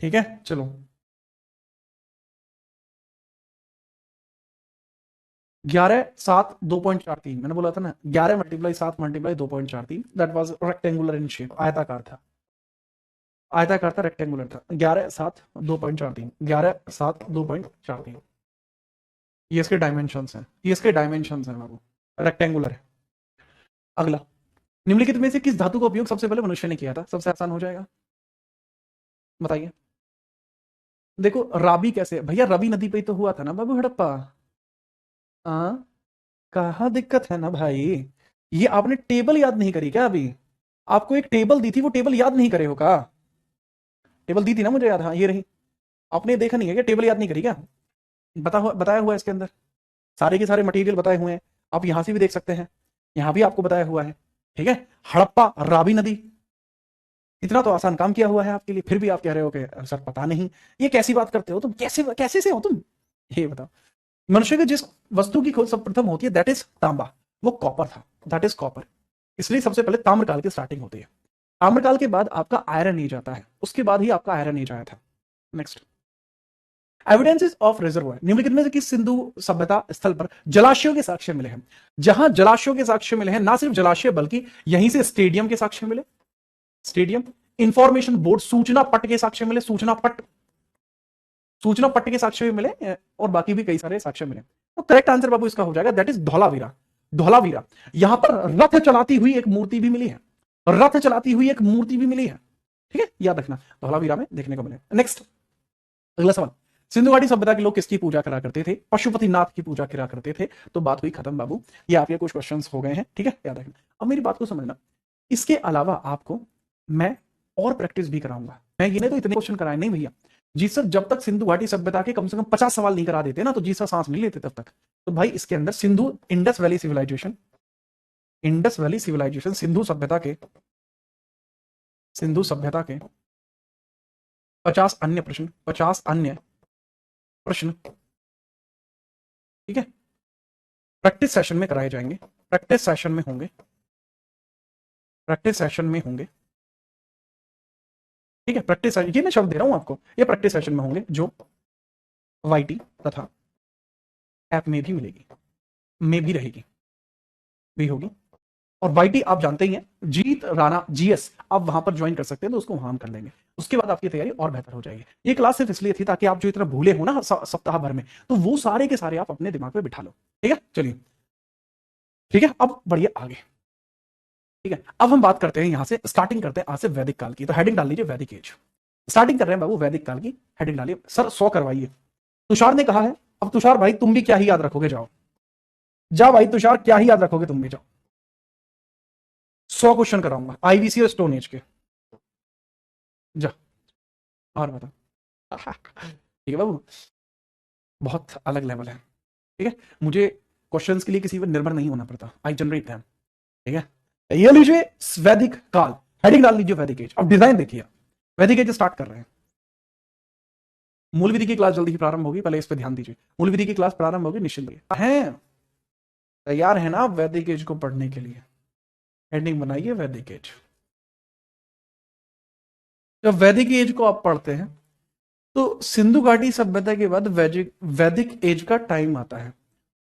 ठीक है, चलो। 11 7 2.43, मैंने बोला था ना 11 × 7 × 2.43, that was rectangular in shape, आयताकार था। आयताकार था, रेक्टेंगुलर था। 11 7 2.43, 11 7 2.43, ये इसके डायमेंशंस हैं, ये इसके डायमेंशंस हैं बाबू, रेक्टेंगुलर है। अगला, निम्नलिखित में से किस धातु का उपयोग सबसे पहले मनुष्य ने किया था? सबसे आसान हो जाएगा, बताइए। देखो राबी कैसे भैया, रवि नदी पे ही तो हुआ था ना बाबू हड़प्पा। हाँ, कहाँ दिक्कत है ना भाई। ये आपने टेबल याद नहीं करी क्या अभी? आपको एक टेबल दी थी, वो टेबल याद नहीं करे हो का? टेबल दी थी ना, मुझे याद, हाँ ये रही। आपने देखा नहीं है क्या, टेबल याद नहीं करी क्या? बताया हुआ है इसके अंदर, सारे के सारे मटेरियल बताए हुए हैं। आप यहां से भी देख सकते हैं, यहां भी आपको बताया हुआ है। ठीक है, हड़प्पा, रावी नदी, इतना तो आसान काम किया हुआ है आपके लिए, फिर भी आप कह रहे हो कि सर पता नहीं। ये कैसी बात करते हो तुम, कैसे कैसे से हो तुम, ये बताओ। मनुष्य के जिस वस्तु की खोज सर्वप्रथम होती है दैट इज तांबा, वो कॉपर था, दैट इज कॉपर। इसलिए सबसे पहले ताम्रकाल की स्टार्टिंग होती है। ताम्रकाल के बाद आपका आयरन एज आता है, उसके बाद ही आपका आयरन एज आया था। नेक्स्ट, एविडेंसेस ऑफ रिजर्वायर, निम्नलिखित में से किस सिंधु सभ्यता स्थल पर जलाशयों के साक्ष्य मिले हैं? जहां जलाशयों के साक्ष्य मिले हैं, ना सिर्फ जलाशय बल्कि यहीं से स्टेडियम के साक्ष्य मिले, स्टेडियम, इंफॉर्मेशन बोर्ड, सूचना पट के साक्ष्य मिले, सूचना पट, सूचना पट के साक्ष्य भी मिले, और बाकी भी कई सारे साक्ष्य मिले। तो करेक्ट आंसर बाबू इसका हो जाएगा दैट इज धौलावीरा। धौलावीरा, यहां पर रथ चलाती हुई एक मूर्ति भी मिली है, रथ चलाती हुई एक मूर्ति भी मिली है। ठीक है, याद रखना, धौलावीरा में देखने को मिले। नेक्स्ट, अगला सवाल, सिंधु घाटी सभ्यता के लोग किसकी पूजा करा करते थे? पशुपतिनाथ की पूजा करा करते थे। तो बात हुई खत्म बाबू, ये आपके कुछ क्वेश्चंस हो गए हैं, ठीक है, याद रखना। अब मेरी बात को समझना, इसके अलावा आपको मैं और प्रैक्टिस भी कराऊंगा। मैं ये नहीं तो इतने क्वेश्चन कराए नहीं भैया। जी सर, जब तक सिंधु घाटी सभ्यता के कम से कम 50 सवाल नहीं करा देते ना, तो जी सर सांस नहीं लेते तब तक। तो भाई इसके अंदर Sindhu Indus valley civilization, Indus valley civilization, Sindhu सभ्यता के 50 अन्य प्रश्न, 50 अन्य प्रश्न, ठीक है, प्रैक्टिस सेशन में कराए जाएंगे, प्रैक्टिस सेशन में होंगे, प्रैक्टिस सेशन में होंगे। ठीक है, प्रैक्टिस, ये मैं शब्द दे रहा हूं आपको, ये प्रैक्टिस सेशन में होंगे, जो वाईटी तथा ऐप में भी मिलेगी, में भी रहेगी, भी होगी। और वाईटी आप जानते ही हैं, जीत राणा जीएस, आप वहां पर ज्वाइन कर सकते हैं, तो उसको वहां हम कर लेंगे। उसके बाद आपकी तैयारी और बेहतर हो जाएगी। ये क्लास सिर्फ इसलिए थी ताकि आप जो इतना भूले हो ना सप्ताह भर में, तो वो सारे के सारे आप अपने दिमाग में बिठा लो। ठीक है, चलिए, ठीक है, अब बढ़िए आगे। ठीक है, अब हम बात करते हैं, यहां से स्टार्टिंग करते हैं आज से वैदिक काल की। तो हेडिंग डाल लीजिए वैदिक एज, स्टार्टिंग कर रहे हैं बाबू वैदिक काल की, हेडिंग डालिए। सर 100 करवाइए, तुषार ने कहा है। अब तुषार भाई तुम भी क्या ही याद रखोगे, जाओ जाओ भाई तुषार, क्या ही याद रखोगे तुम भी, जाओ। 100 क्वेश्चन कराऊंगा आईवीसी और स्टोन एज के, जा, और बता। ठीक है बाबू, बहुत अलग लेवल है। ठीक है, मुझे क्वेश्चंस के लिए किसी पर निर्भर नहीं होना पड़ता, आई जनरेट दैम। ठीक है, ये लीजिए वैदिक काल, हेडिंग डाल लीजिए वैदिक एज। अब डिजाइन देखिए, वैदिक एज स्टार्ट कर रहे हैं। मूल विधि की क्लास जल्दी ही प्रारंभ होगी, पहले इस पर ध्यान दीजिए। मूल विधि की क्लास प्रारंभ होगी निश्चिंत है, तैयार है ना वैदिक एज को पढ़ने के लिए? हेडिंग बनाइए वैदिक एज। जब वैदिक एज को आप पढ़ते हैं, तो सिंधु घाटी सभ्यता के बाद वैदिक वैदिक एज का टाइम आता है।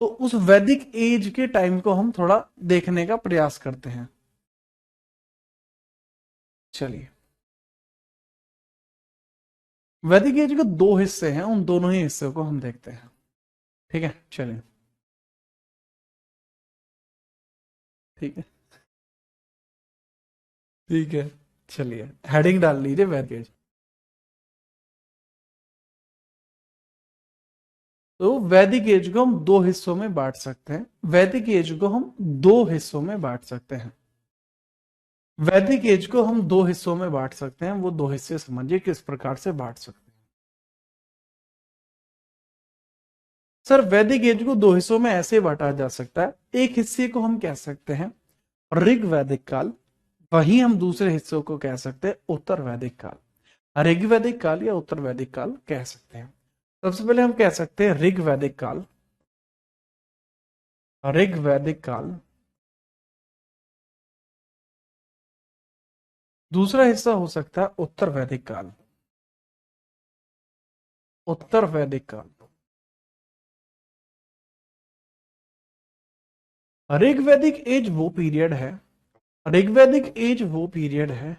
तो उस वैदिक एज के टाइम को हम थोड़ा देखने का प्रयास करते हैं। चलिए, वैदिक एज के दो हिस्से हैं, उन दोनों ही हिस्सों को हम देखते हैं। ठीक है, चलिए, ठीक है, ठीक है, चलिए हेडिंग डाल लीजिए वैदिक एज। तो वैदिक एज को हम दो हिस्सों में बांट सकते हैं, वैदिक एज को हम दो हिस्सों में बांट सकते हैं, वैदिक एज को हम दो हिस्सों में बांट सकते हैं। वो दो हिस्से समझिए किस प्रकार से बांट सकते हैं। सर वैदिक एज को दो हिस्सों में ऐसे बांटा जा सकता है, एक हिस्से को हम कह सकते हैं ऋग वैदिक काल, वहीं हम दूसरे हिस्सों को कह सकते हैं उत्तर वैदिक काल। ऋग वैदिक काल या उत्तर वैदिक काल कह सकते हैं। सबसे पहले हम कह सकते हैं ऋग वैदिक काल, ऋग वैदिक काल। दूसरा हिस्सा हो सकता है उत्तर वैदिक काल। उत्तर वैदिक काल। ऋग्वैदिक एज वो पीरियड है, ऋग्वैदिक एज वो पीरियड है,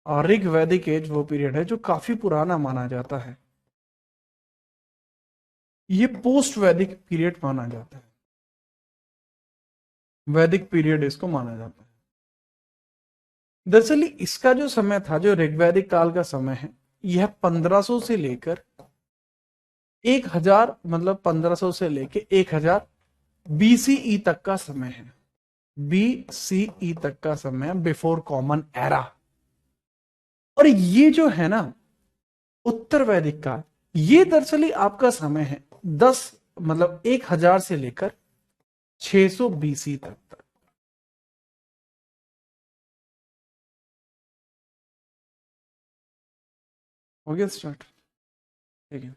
और ऋग्वैदिक एज वो पीरियड है जो काफी पुराना माना जाता है। ये पोस्ट वैदिक पीरियड माना जाता है, वैदिक पीरियड इसको माना जाता है। दरअसल इसका जो समय था, जो ऋग्वैदिक काल का समय है, यह 1500 से लेकर 1000, मतलब 1500 से लेकर 1000 बीसीई तक का समय है। बीसीई तक का समय, बिफोर कॉमन एरा। और ये जो है ना उत्तर वैदिक काल, ये दरअसल आपका समय है 10, मतलब 1000 से लेकर 600 बीसी तक। हो गया स्टार्ट? ठीक है।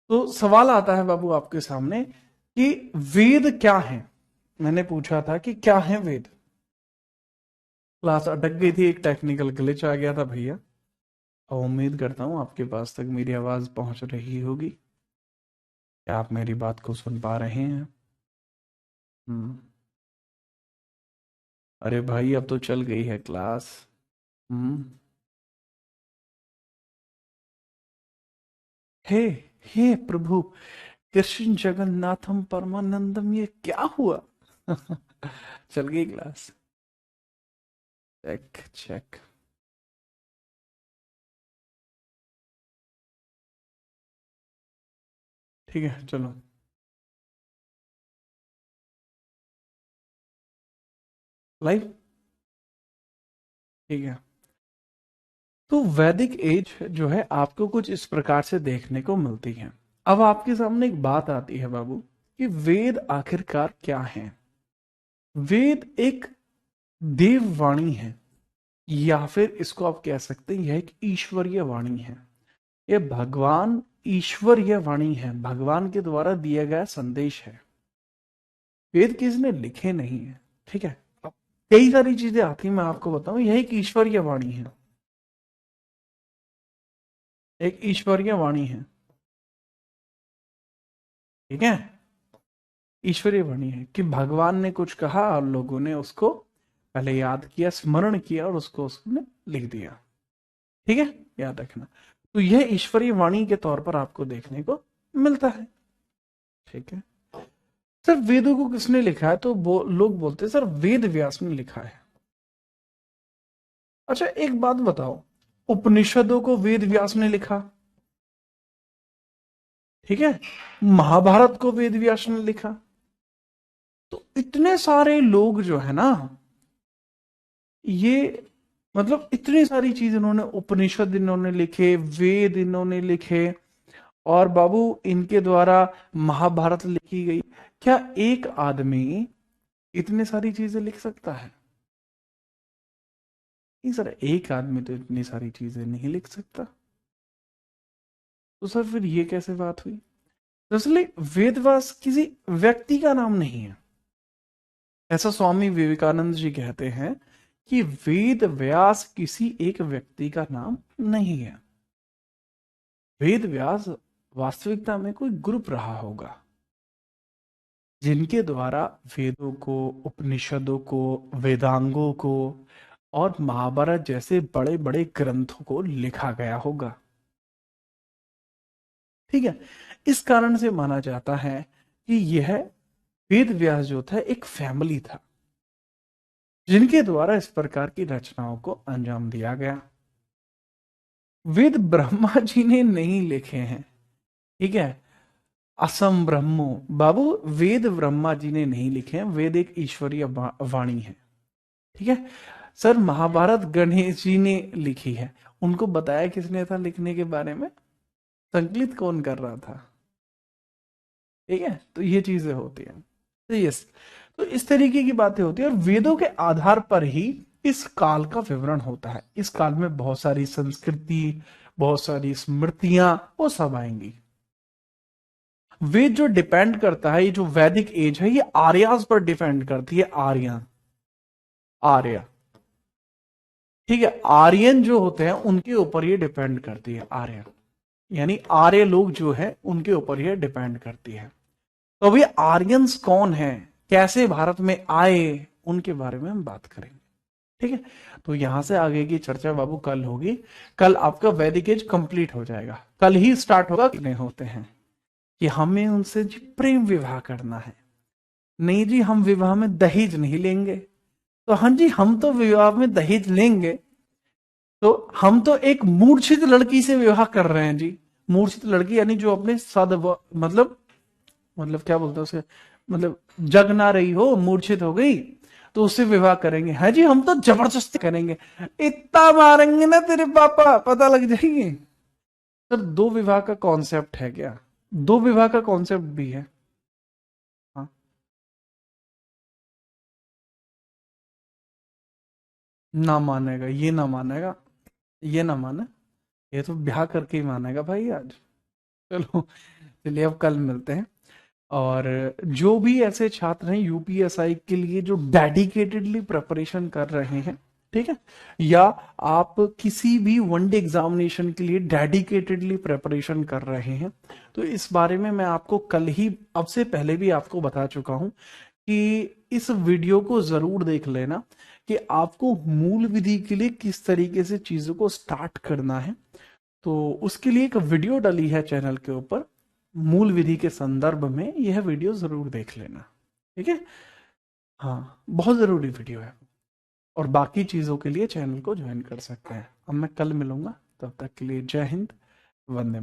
तो सवाल आता है बाबू आपके सामने कि वेद क्या है। मैंने पूछा था कि क्या है वेद। क्लास अटक गई थी, एक टेक्निकल ग्लिच आ गया था भैया। और उम्मीद करता हूं आपके पास तक मेरी आवाज पहुंच रही होगी। क्या आप मेरी बात को सुन पा रहे हैं? हम्म। अरे भाई अब तो चल गई है क्लास। हम्म। हे हे प्रभु, कृष्ण जगन्नाथम परमानंदम, ये क्या हुआ? चल गई क्लास। Check check. ठीक है चलो। लाइव। ठीक है। तो वैदिक एज जो है आपको कुछ इस प्रकार से देखने को मिलती है। अब आपके सामने एक बात आती है बाबू कि वेद आखिरकार क्या है। वेद एक देव वाणी है, या फिर इसको आप कह सकते हैं यह एक ईश्वरीय वाणी है। यह भगवान ईश्वरीय वाणी है, भगवान के द्वारा दिया गया संदेश है। वेद किसी ने लिखे नहीं है। ठीक है। अब कई सारी चीजें आती हैं, मैं आपको बताऊं, यह एक ईश्वरीय वाणी है, एक ईश्वरीय वाणी है। ठीक है। ईश्वरीय वाणी है कि भगवान ने कुछ कहा और लोगों ने उसको पहले याद किया, स्मरण किया, और उसको उसने लिख दिया। ठीक है, याद रखना। तो यह ईश्वरीय वाणी के तौर पर आपको देखने को मिलता है। ठीक है। सर वेदों को किसने लिखा है, तो लोग बोलते हैं सर वेद व्यास ने लिखा है। अच्छा एक बात बताओ, उपनिषदों को वेद व्यास ने लिखा। ठीक है। महाभारत को वेद व्यास ने लिखा। तो इतने सारे लोग जो है ना, ये मतलब इतनी सारी चीज इन्होंने, उपनिषद इन्होंने लिखे, वेद इन्होंने लिखे, और बाबू इनके द्वारा महाभारत लिखी गई। क्या एक आदमी इतनी सारी चीजें लिख सकता है? नहीं सर, एक आदमी तो इतनी सारी चीजें नहीं लिख सकता। तो सर फिर ये कैसे बात हुई? दरअसल वेदव्यास किसी व्यक्ति का नाम नहीं है। ऐसा स्वामी विवेकानंद जी कहते हैं कि वेद व्यास किसी एक व्यक्ति का नाम नहीं है। वेद व्यास वास्तविकता में कोई ग्रुप रहा होगा, जिनके द्वारा वेदों को, उपनिषदों को, वेदांगों को और महाभारत जैसे बड़े बड़े ग्रंथों को लिखा गया होगा। ठीक है। इस कारण से माना जाता है कि यह वेद व्यास जो था एक फैमिली था, जिनके द्वारा इस प्रकार की रचनाओं को अंजाम दिया गया। वेद ब्रह्मा जी ने नहीं लिखे हैं। ठीक है। असम ब्रह्मो, बाबू वेद ब्रह्मा जी ने नहीं लिखे हैं, वेद एक ईश्वरीय वाणी है। ठीक है। सर महाभारत गणेश जी ने लिखी है। उनको बताया किसने था लिखने के बारे में? संकलित कौन कर रहा था? ठीक है। तो ये चीजें होती हैं। तो यस, तो इस तरीके की बातें होती है, और वेदों के आधार पर ही इस काल का विवरण होता है। इस काल में बहुत सारी संस्कृति, बहुत सारी स्मृतियां, वो सब आएंगी। वेद जो डिपेंड करता है, ये जो वैदिक एज है, ये आर्यास पर डिपेंड करती है। आर्य, आर्य। ठीक है, आर्यन जो होते हैं उनके ऊपर ये डिपेंड करती है, आर्यन यानी आर्य लोग जो है उनके ऊपर ये डिपेंड करती है। तो अभी आर्यंस कौन है, कैसे भारत में आए, उनके बारे में हम बात करेंगे। ठीक है, तो यहां से आगे की चर्चा बाबू कल होगी। कल आपका वैदिक एज कंप्लीट हो जाएगा, कल ही स्टार्ट होगा। कितने होते हैं कि हमें उनसे जी प्रेम विवाह करना है, नहीं जी हम विवाह में दहेज नहीं लेंगे। तो हाँ जी, हम तो विवाह में दहेज लेंगे, तो हम तो एक मूर्छित लड़की से विवाह कर रहे हैं जी। मूर्छित लड़की यानी जो अपने मतलब क्या बोलते हैं उसे, मतलब जग ना रही हो, मूर्छित हो गई, तो उससे विवाह करेंगे। है जी, हम तो जबरदस्ती करेंगे, इतना मारेंगे ना तेरे पापा पता लग जाएंगे। सर दो विवाह का कॉन्सेप्ट है क्या, दो विवाह का कॉन्सेप्ट भी है। हाँ, ना मानेगा, ये ना मानेगा, ये ना माने, ये तो ब्याह करके ही मानेगा भाई आज। चलो, चलिए अब कल मिलते हैं। और जो भी ऐसे छात्र हैं यूपीएसआई के लिए जो डेडिकेटेडली प्रिपरेशन कर रहे हैं, ठीक है, या आप किसी भी वनडे एग्जामिनेशन के लिए डेडिकेटेडली प्रिपरेशन कर रहे हैं, तो इस बारे में मैं आपको कल ही, अब से पहले भी आपको बता चुका हूं कि इस वीडियो को जरूर देख लेना कि आपको मूल विधि के लिए किस तरीके से चीजों को स्टार्ट करना है। तो उसके लिए एक वीडियो डली है चैनल के ऊपर, मूल विधि के संदर्भ में, यह वीडियो जरूर देख लेना। ठीक है, हाँ बहुत जरूरी वीडियो है। और बाकी चीजों के लिए चैनल को ज्वाइन कर सकते हैं। अब मैं कल मिलूंगा, तब तक के लिए जय हिंद, वंदे